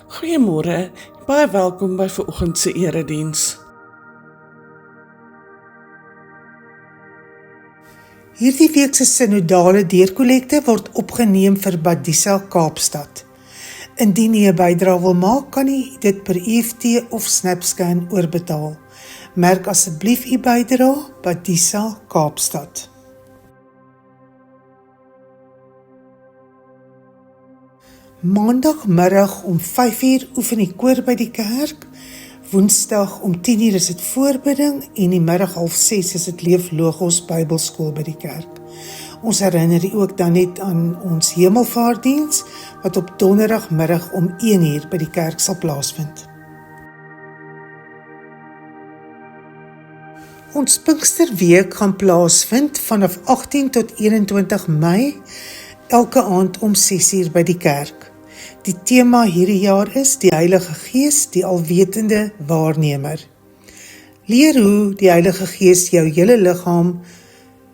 Goeiemôre, baie welkom by vanoggend se erediens. Hierdie week se synodale deurkollekte word opgeneem vir Badisa Kaapstad. Indien jy 'n bydrae wil maak, kan jy dit per EFT of SnapScan oorbetaal. Merk asseblief u bydrae Badisa Kaapstad. Maandagmiddag om 5:00 oefen die koor by die kerk. Woensdag om 10:00 is dit voorbidding en die middag 5:30 is dit Leef Logos Bybelskool by die kerk. Ons herinner u ook dan net aan ons hemelvaartdiens wat op donderdagmiddag om 1:00 by die kerk sal plaasvind. Ons Pinksterweek gaan plaasvind vanaf 18 tot 21 Mei, elke aand om 6:00 by die kerk. Die tema hierdie jaar is die Heilige Gees, die alwetende waarnemer. Leer hoe die Heilige Gees jou hele liggaam,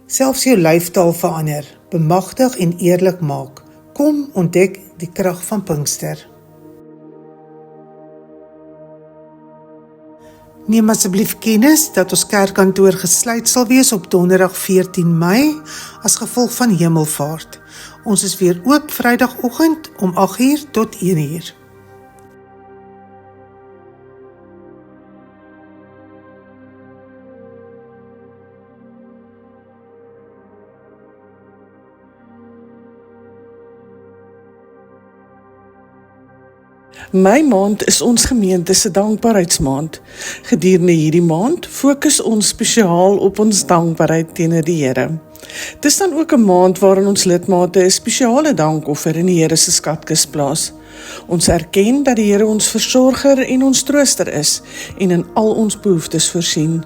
selfs jou lyfstaal verander, bemagtig en eerlik maak. Kom ontdek die krag van Pinkster. Neem asseblief kennis dat ons kerkkantoor gesluit sal wees op donderdag 14 Mei as gevolg van hemelvaart. Ons is weer oop Vrydagoggend om 8:00 tot 1:00. Mei maand is ons gemeente se dankbaarheidsmaand. Gedurende hierdie maand fokus ons spesiaal op ons dankbaarheid teenoor die Here. Dis dan ook 'n maand waarin ons lidmate 'n spesiale dankoffer in die Here se skatkis plaas. Ons erken dat die Here ons versorger en ons trooster is en in al ons behoeftes voorsien.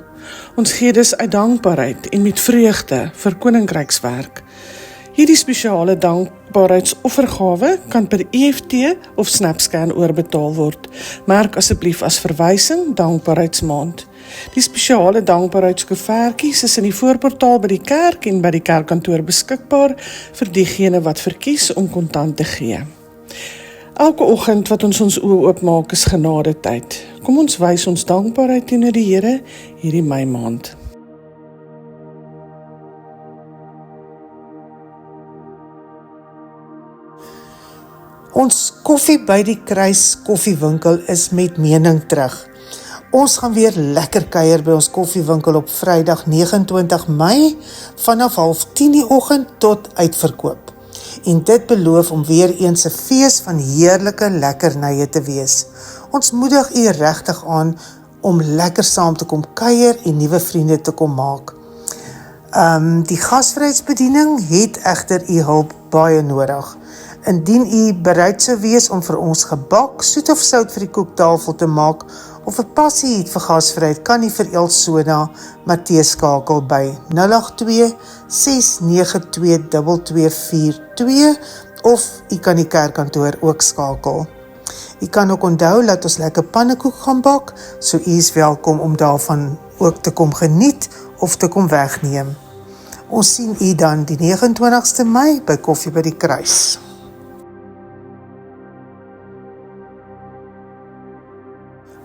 Ons gee dus uit dankbaarheid en met vreugde vir koninkrykswerk. Hierdie spesiale dankbaarheidsoffergawe kan per EFT of SnapScan oorbetaal word. Merk asseblief as verwysing dankbaarheidsmaand. Die spesiale dankbaarheidskoevertjies is in die voorportaal by die kerk en by die kerkkantoor beskikbaar vir diegene wat verkies om kontant te gee. Elke oggend wat ons oë oopmaak is genadetyd. Kom ons wys ons dankbaarheid teenoor die Here hierdie Mei maand. Ons koffie by die Kruis koffiewinkel is met mening terug. Ons gaan weer lekker kuier by ons koffiewinkel op Vrydag 29 Mei vanaf 9:30 die oggend tot uitverkoop. En dit beloof om weer eens 'n fees van heerlike lekkernye te wees. Ons moedig u regtig aan om lekker saam te kom kuier en nuwe vriende te kom maak. Die gasvryheidsbediening het egter u hulp baie nodig. Indien u bereid sou wees om vir ons gebak, soet of sout vir die koektafel te maak, of 'n passie het vir gasvryheid, kan u vir Elsona Matthees skakel by 082 692 2242 of u kan die kerkkantoor ook skakel. U kan ook onthou dat ons lekker pannekoek gaan bak, so u is welkom om daarvan ook te kom geniet of te kom wegneem. Ons sien u dan die 29ste Mei by Koffie by die Kruis.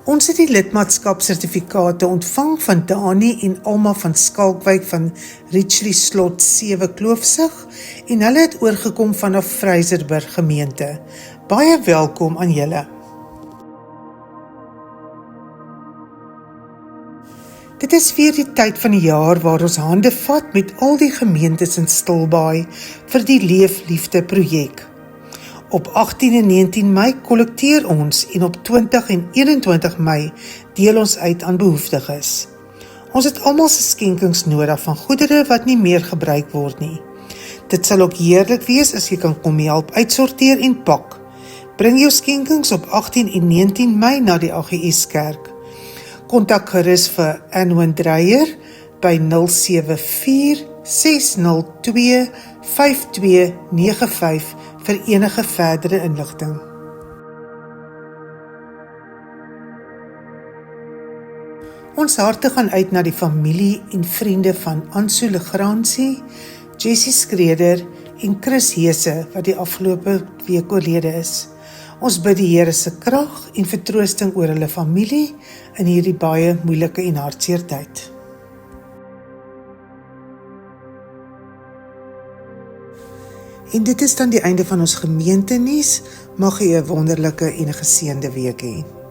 Ons het die lidmaatskapsertifikate ontvang van Dani en Alma van Skalkwyk van Richley Slot 7 Kloofsig en hulle het oorgekom vanaf Vryserburg gemeente. Baie welkom aan julle. Dit is weer die tyd van die jaar waar ons hande vat met al die gemeentes in Stilbaai vir die Leef Liefde projek. Op 18 en 19 Mei kollekteer ons en op 20 en 21 Mei deel ons uit aan behoeftiges. Ons het almal se skenkings nodig van goedere wat nie meer gebruik word nie. Dit sal ook heerlik wees as jy kan kom help uitsorteer en pak. Bring jou skenkings op 18 en 19 Mei na die AGS kerk. Kontak gerus vir Anwen Dreyer by 074 602 5295 vir enige verdere inligting. Ons harte gaan uit na die familie en vriende van Ansu Legrandsie, Jessie Skreder en Chris Hese wat die afgelope week oorlede is. Ons bid die Here se krag en vertroosting oor hulle familie in hierdie baie moeilike en hartseer tyd. En dit is dan die einde van ons gemeentenuus. Mag u 'n wonderlike en 'n geseënde week hê.